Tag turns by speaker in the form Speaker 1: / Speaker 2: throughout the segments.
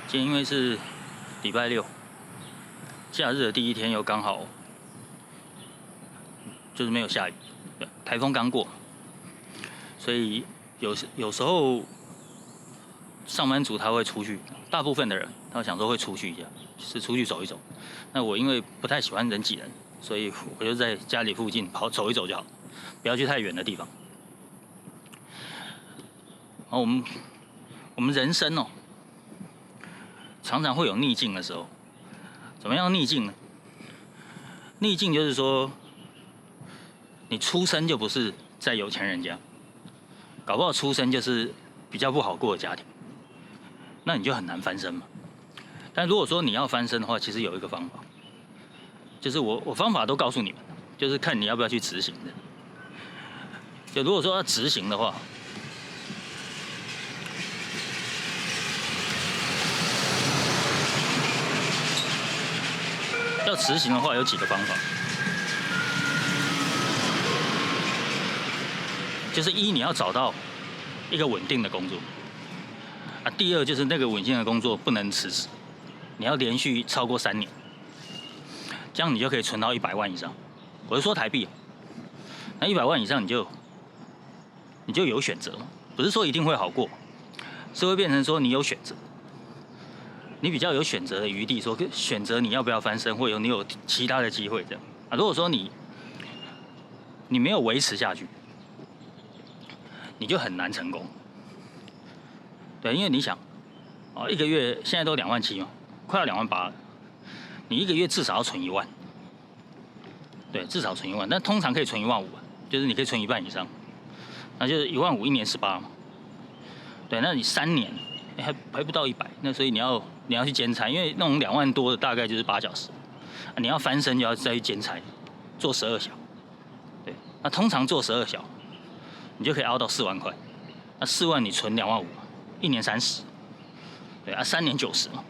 Speaker 1: 今天因为是礼拜六，假日的第一天，又刚好就是没有下雨，台风刚过，所以有时候上班族他会出去，大部分的人他想说会出去一下，是出去走一走。那我因为不太喜欢人挤人，所以我就在家里附近走一走就好，不要去太远的地方。然后我们人生哦，常常会有逆境的时候。怎么样逆境呢？逆境就是说，你出生就不是在有钱人家，搞不好出生就是比较不好过的家庭，那你就很难翻身嘛。但如果说你要翻身的话，其实有一个方法，就是我方法都告诉你们，就是看你要不要去执行的。就如果说要执行的话，要执行的话有几个方法，就是一你要找到一个稳定的工作，第二就是那个稳定的工作不能辞职，你要连续超过3年，这样你就可以存到100万以上。我是说台币，那100万以上你就有选择，不是说一定会好过，是会变成说你有选择。你比较有选择的余地，说选择你要不要翻身，或者你有其他的机会这样啊。如果说你没有维持下去，你就很难成功。对，因为你想，一个月现在都27000嘛，快要28000了，你一个月至少要存1万，对，至少存1万，但通常可以存15000，就是你可以存1半以上，那就是15000，一年18嘛，对，那你3年。还不到100，那所以你要去兼差，因为那种2万多的大概就是8小时，你要翻身就要再去兼差，做12小，对，那通常做12小，你就可以熬到4万块，那4万你存25000，一年30，对啊，3年90嘛，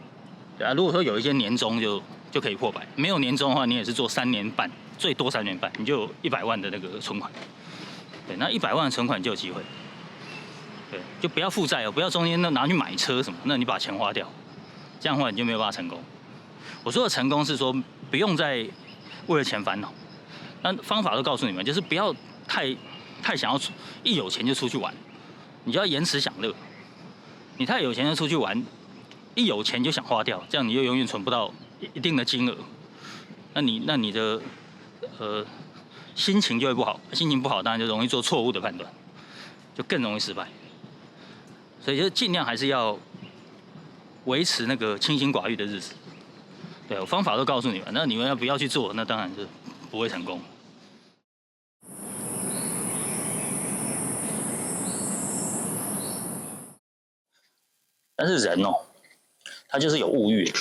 Speaker 1: 对啊，如果说有一些年终就可以破100，没有年终的话，你也是做3年半，最多3年半，你就有100万的那个存款，对，那100万的存款就有机会。对，就不要负债哦，不要中间拿去买车什么，那你把钱花掉，这样的话你就没有办法成功。我说的成功是说不用再为了钱烦恼，那方法都告诉你们，就是不要太想要一有钱就出去玩，你就要延迟享乐。你太有钱就出去玩，一有钱就想花掉，这样你就永远存不到一定的金额，那你的心情就会不好，心情不好当然就容易做错误的判断，就更容易失败。所以就尽量还是要维持那个清心寡欲的日子。对，我方法都告诉你们，那你们要不要去做，那当然是不会成功。但是人哦，他就是有物欲，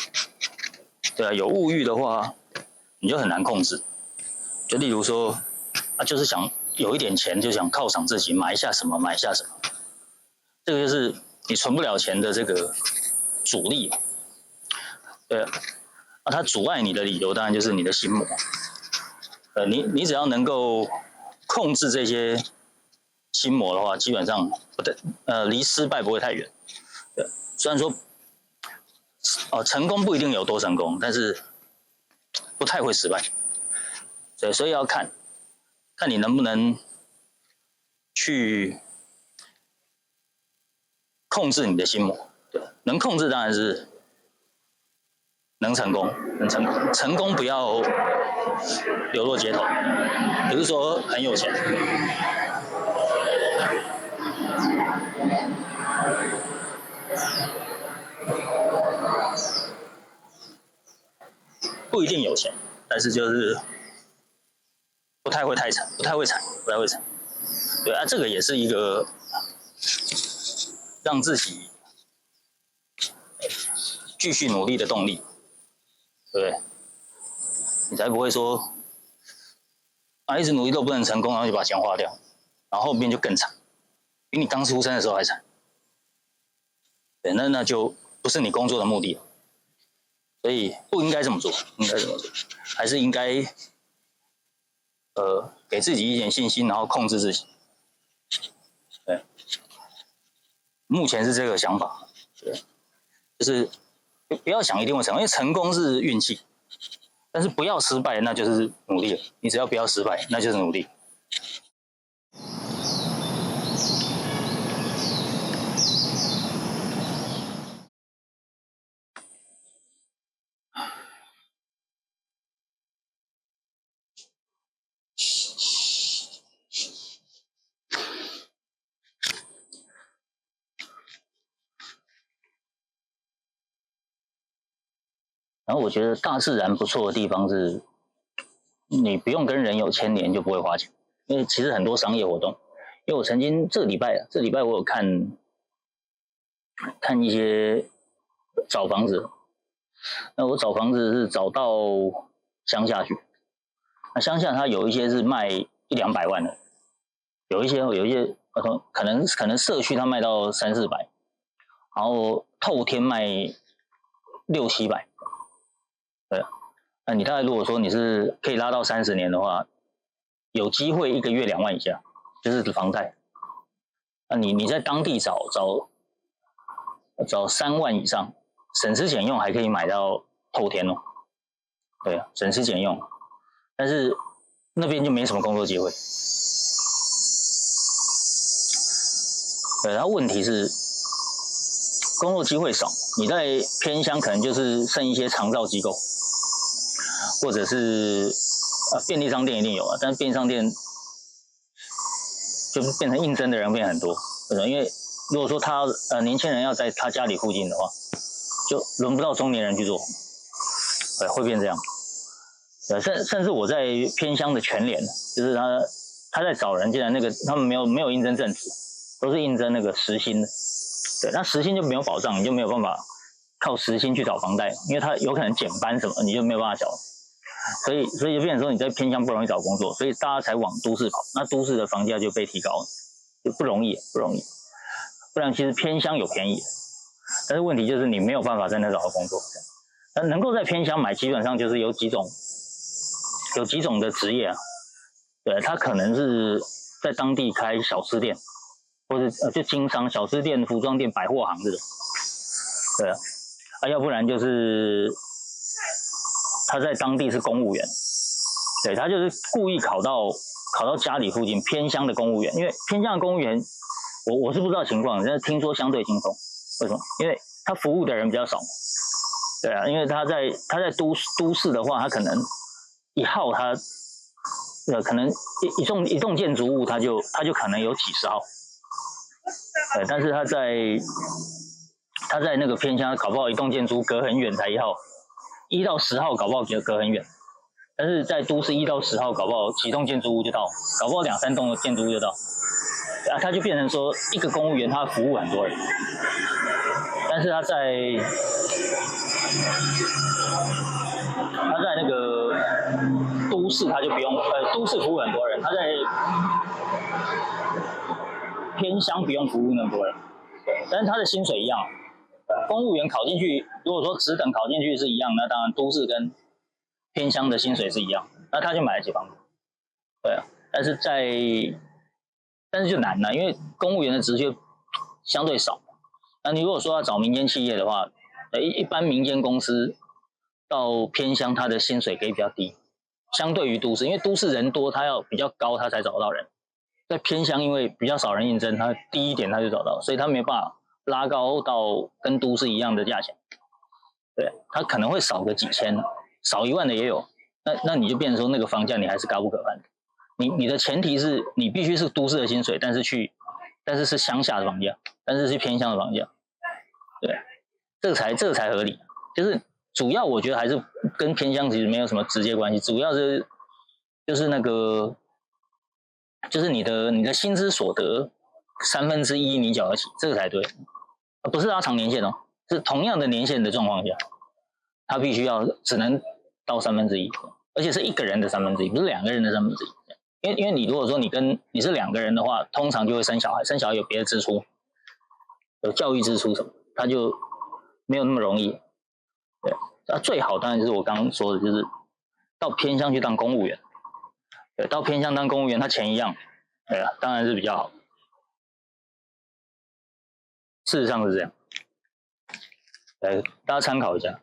Speaker 1: 对啊，有物欲的话，你就很难控制。就例如说，就是想有一点钱，就想犒赏自己，买一下什么，买一下什么。这个就是你存不了钱的这个阻力，对啊，它阻碍你的理由当然就是你的心魔。你只要能够控制这些心魔的话，基本上离失败不会太远。对，虽然说成功不一定有多成功，但是不太会失败。对，所以要看你能不能去控制你的心魔，对，能控制当然是能成功，成功不要流落街头，不是说很有钱，不一定有钱，但是就是不太会惨，不太会惨，对啊，这个也是一个让自己继续努力的动力，对不对？你才不会说一直努力都不能成功，然后就把钱花掉，然后后面就更惨，比你刚出生的时候还惨。对，那就不是你工作的目的了，所以不应该这么做，还是应该给自己一点信心，然后控制自己。对，目前是这个想法，对，就是不要想一定会成功，因为成功是运气，但是不要失败，那就是努力了。你只要不要失败，那就是努力。然后我觉得大自然不错的地方是，你不用跟人有牵连就不会花钱，因为其实很多商业活动，因为我曾经这礼拜我有看一些找房子，那我找房子是找到乡下去，那乡下它有一些是卖100-200万的，有一些可能社区它卖到300-400，然后透天卖600-700。对，那你大概如果说你是可以拉到30年的话，有机会1个月2万以下，就是房贷。那你在当地找3万以上，省吃俭用还可以买到透天哦。对，省吃俭用，但是那边就没什么工作机会。对，然后问题是工作机会少，你在偏乡可能就是剩一些长照机构。或者是便利商店一定有啊，但是便利商店就是变成应征的人变很多，为什么？因为如果说他年轻人要在他家里附近的话，就轮不到中年人去做，对，会变这样。对，甚至我在偏乡的全联，就是他在找人进来，那个他们没有应征正职，都是应征那个时薪的，对，那时薪就没有保障，你就没有办法靠时薪去找房贷，因为他有可能减班什么，你就没有办法缴。所以就变成说你在偏乡不容易找工作，所以大家才往都市跑。那都市的房价就被提高了，就不容易。不然其实偏乡有便宜，但是问题就是你没有办法在那找到工作。那能够在偏乡买，基本上就是有几种的职业啊。对，他可能是在当地开小吃店，或者就经商、小吃店、服装店、百货行这种。对啊，要不然就是他在当地是公务员，对，他就是故意考到家里附近偏乡的公务员，因为偏乡的公务员，我是不知道情况，但是听说相对轻松。为什么？因为他服务的人比较少，对啊，因为他在都市的话，他可能一号他可能一栋建筑物他就可能有几十号，对，但是他在那个偏乡，搞不好一栋建筑隔很远才1号，1到10号搞不好隔很远，但是在都市1到10号搞不好几栋建筑物就到，搞不好2-3栋的建筑物就到，他就变成说一个公务员他服务很多人，但是他在那个都市他就不用，都市服务很多人，他在偏乡不用服务那么多人，但是他的薪水一样。公务员考进去，如果说职等考进去是一样，那当然都市跟偏乡的薪水是一样，那他就买得起房子。对啊，但是就难了，因为公务员的职缺相对少。那你如果说要找民间企业的话，一般民间公司到偏乡，他的薪水可以比较低，相对于都市，因为都市人多，他要比较高，他才找得到人。在偏乡，因为比较少人应征，他低一点他就找到，所以他没办法拉高到跟都市一样的价钱。对，他可能会少个几千，少1万的也有。那你就变成说那个房价你还是高不可攀。你的前提是你必须是都市的薪水，但是是乡下的房价，但是是偏乡的房价。对，这个才合理。就是主要我觉得还是跟偏乡其实没有什么直接关系，主要就是那个就是你的薪资所得1/3你缴得起，这个才对，不是拉长年限哦，是同样的年限的状况下，他必须只能到1/3，而且是一个人的1/3，不是2个人的1/3。因为你如果说你是2个人的话，通常就会生小孩有别的支出，有教育支出什么，他就没有那么容易。对，最好当然就是我刚刚说的，就是到偏乡去当公务员。对，到偏乡当公务员，他钱一样，对啊，当然是比较好。事实上是这样。大家参考一下。